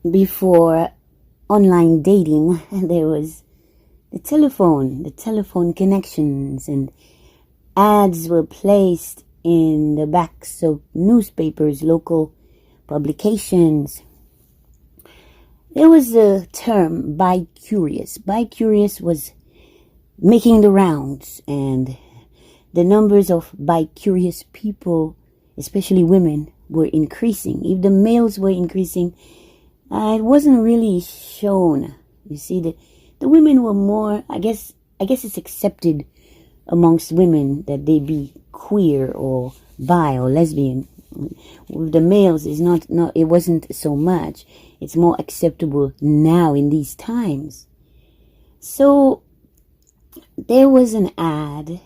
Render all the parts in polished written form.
before online dating, there was the telephone connections, and ads were placed in the backs of newspapers, local publications. There was a term, Bicurious. Bicurious was making the rounds, and the numbers of bicurious people, especially women, were increasing. If the males were increasing, it wasn't really shown. You see, the women were more, I guess it's accepted amongst women that they be queer or bi or lesbian. With the males, is not it wasn't so much. It's more acceptable now in these times. So there was an ad,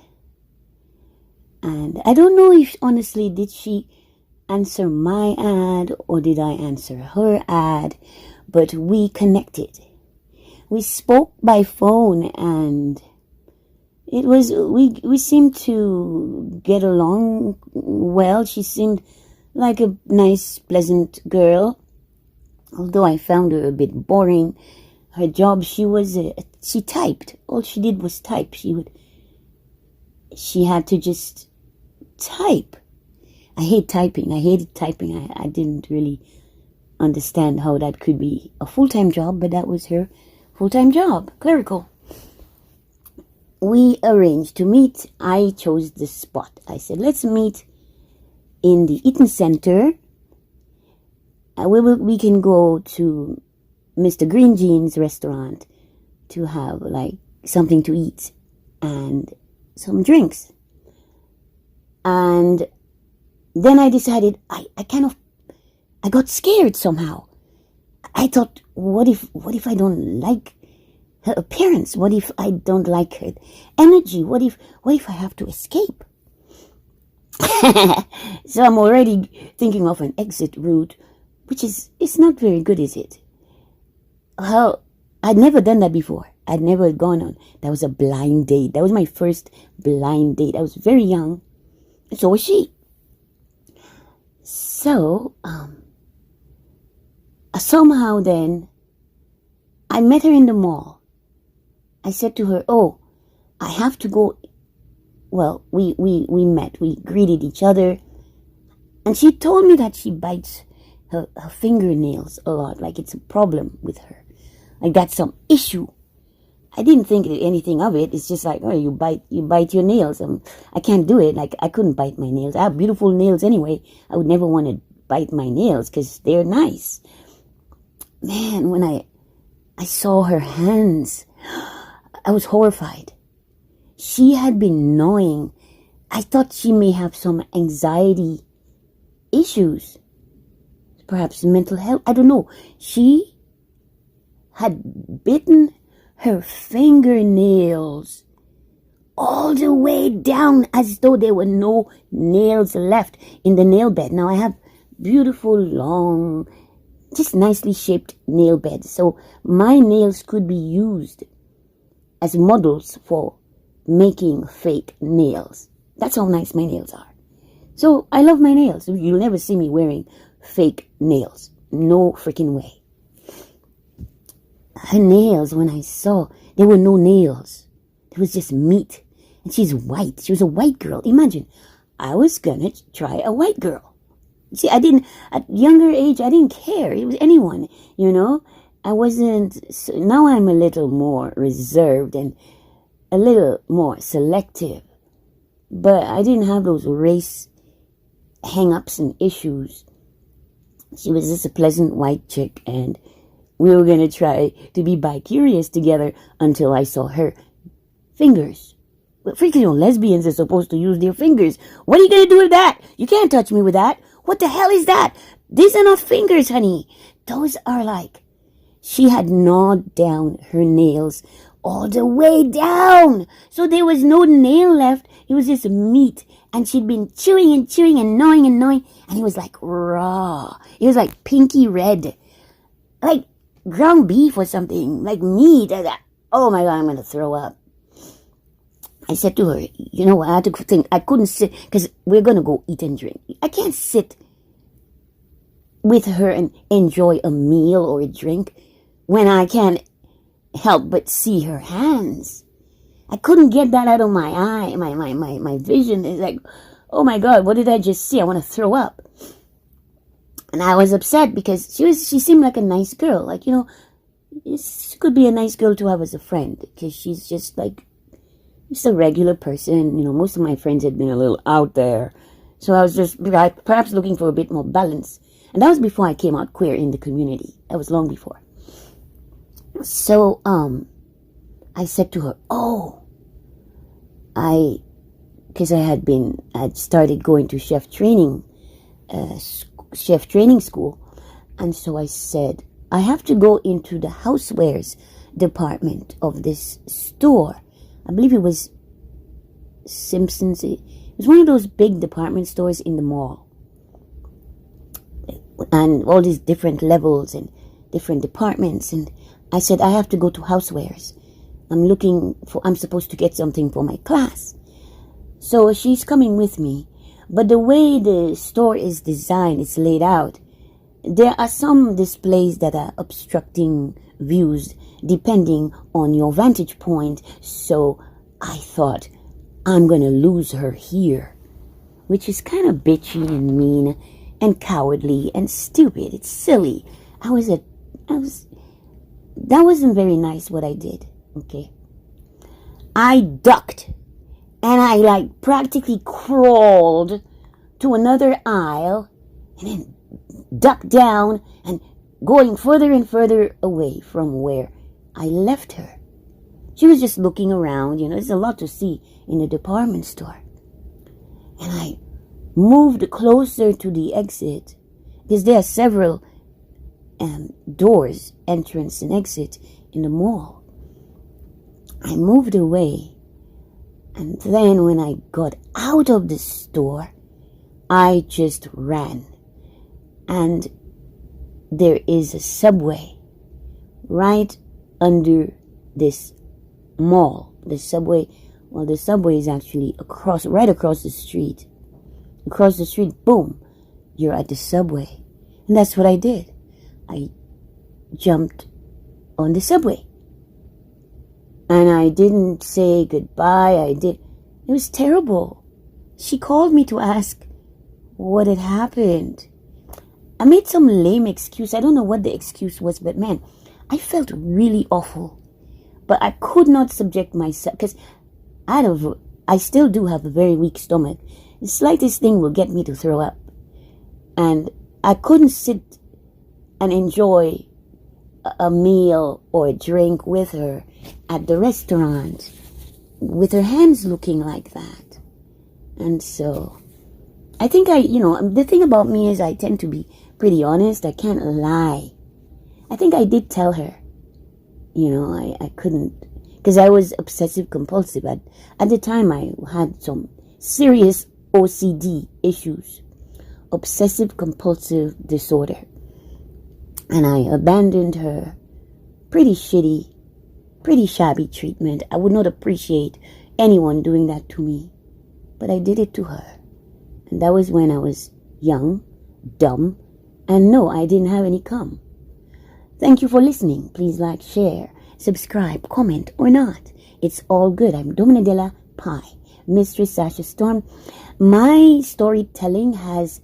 and I don't know if honestly did she answer my ad or did I answer her ad, but we connected. We spoke by phone, and it was we seemed to get along well. She seemed like a nice, pleasant girl, although I found her a bit boring. Her job, she typed. All she did was type. She had to just type. I hated typing. I didn't really understand how that could be a full-time job, but that was her full-time job, clerical. We arranged to meet. I chose the spot. I said, let's meet in the Eaton Center. We can go to Mr. Green Jean's restaurant to have like something to eat and some drinks. And then I decided I got scared somehow. I thought, what if I don't like her appearance? What if I don't like her energy? What if I have to escape? So I'm already thinking of an exit route, which it's not very good, is it? I'd never done that before. I'd never gone on. That was a blind date. That was my first blind date. I was very young. So was she. So, somehow then, I met her in the mall. I said to her, oh, I have to go. Well, we met. We greeted each other. And she told me that she bites her fingernails a lot. Like it's a problem with her. Like that's some issue. I didn't think anything of it. It's just like, oh, you bite your nails. I can't do it. Like I couldn't bite my nails. I have beautiful nails anyway. I would never want to bite my nails because they're nice. Man, when I saw her hands, I was horrified. She had been gnawing. I thought she may have some anxiety issues. Perhaps mental health. I don't know. She had bitten her fingernails all the way down as though there were no nails left in the nail bed. Now I have beautiful, long, just nicely shaped nail beds. So my nails could be used as models for making fake nails. That's how nice my nails are. So I love my nails. You'll never see me wearing fake nails. No freaking way. Her nails, when I saw, there were no nails. There was just meat. And she's white. She was a white girl. Imagine, I was gonna try a white girl. See, at younger age, I didn't care. It was anyone, I wasn't, now I'm a little more reserved and a little more selective. But I didn't have those race hang-ups and issues. She was just a pleasant white chick, and we were going to try to be bi-curious together until I saw her fingers. But freaking lesbians are supposed to use their fingers. What are you going to do with that? You can't touch me with that. What the hell is that? These are not fingers, honey. Those are like... She had gnawed down her nails all the way down. So there was no nail left. It was just meat. And she'd been chewing and gnawing. And it was like raw. It was like pinky red. Like ground beef or something, like meat. Oh my God, I'm going to throw up. I said to her, I had to think, I couldn't sit, because we're going to go eat and drink. I can't sit with her and enjoy a meal or a drink when I can't help but see her hands. I couldn't get that out of my eye. My vision is like, oh my God, what did I just see? I want to throw up. And I was upset because she seemed like a nice girl. Like, she could be a nice girl to have as a friend, because she's just a regular person. Most of my friends had been a little out there. So I was just perhaps looking for a bit more balance. And that was before I came out queer in the community. That was long before. So, I said to her, because I had started going to chef training school. And so I said, I have to go into the housewares department of this store. I believe it was Simpson's. It was one of those big department stores in the mall. And all these different levels and different departments. And I said, I have to go to housewares. I'm supposed to get something for my class. So she's coming with me. But the way the store is designed, it's laid out, there are some displays that are obstructing views depending on your vantage point. So I thought, I'm going to lose her here, which is kind of bitchy and mean and cowardly and stupid. It's silly. That wasn't very nice what I did. Okay. I ducked and I practically crawled to another aisle and then ducked down and going further and further away from where I left her. She was just looking around. There's a lot to see in a department store. And I moved closer to the exit, because there are several doors, entrance and exit in the mall. I moved away, and then when I got out of the store, I just ran. And there is a subway right under this mall. The subway is actually right across the street. Across the street, boom, you're at the subway. And that's what I did. I jumped on the subway. And I didn't say goodbye. It was terrible. She called me to ask what had happened. I made some lame excuse. I don't know what the excuse was, but man, I felt really awful. But I could not subject myself, because I still do have a very weak stomach. The slightest thing will get me to throw up. And I couldn't sit and enjoy a meal or a drink with her at the restaurant with her hands looking like that. And so I think the thing about me is I tend to be pretty honest. I can't lie. I think I did tell her, I couldn't, because I was obsessive compulsive. At the time I had some serious OCD issues, obsessive compulsive disorder. And I abandoned her. Pretty shitty, pretty shabby treatment. I would not appreciate anyone doing that to me. But I did it to her. And that was when I was young, dumb, and no, I didn't have any cum. Thank you for listening. Please like, share, subscribe, comment, or not. It's all good. I'm Dominadella Pie, Mistress Sasha Storm. My storytelling has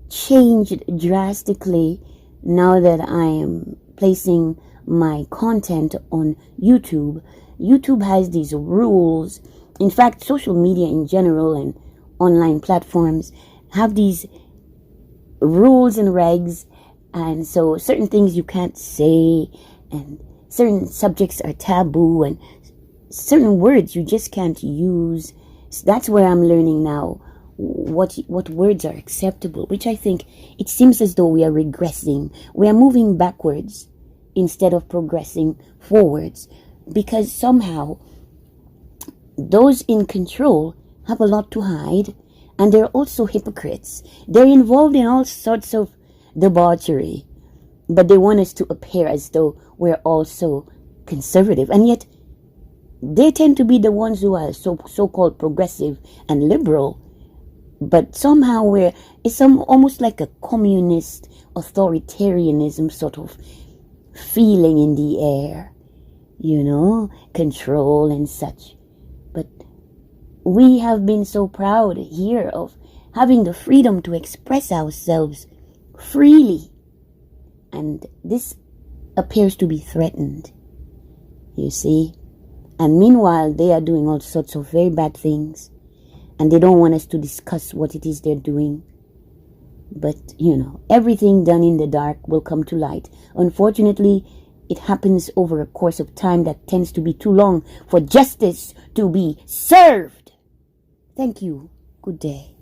changed drastically now that I am placing my content on YouTube. YouTube has these rules. In fact, social media in general and online platforms have these rules and regs, and so certain things you can't say, and certain subjects are taboo, and certain words you just can't use. So that's where I'm learning now what words are acceptable, which I think it seems as though we are regressing. We are moving backwards instead of progressing forwards, because somehow those in control have a lot to hide, and they're also hypocrites. They're involved in all sorts of debauchery, but they want us to appear as though we're also conservative, and yet they tend to be the ones who are so-called progressive and liberal, But somehow it's almost like a communist authoritarianism sort of feeling in the air, control and such. But we have been so proud here of having the freedom to express ourselves freely. And this appears to be threatened, you see. And meanwhile, they are doing all sorts of very bad things. And they don't want us to discuss what it is they're doing. But, everything done in the dark will come to light. Unfortunately, it happens over a course of time that tends to be too long for justice to be served. Thank you. Good day.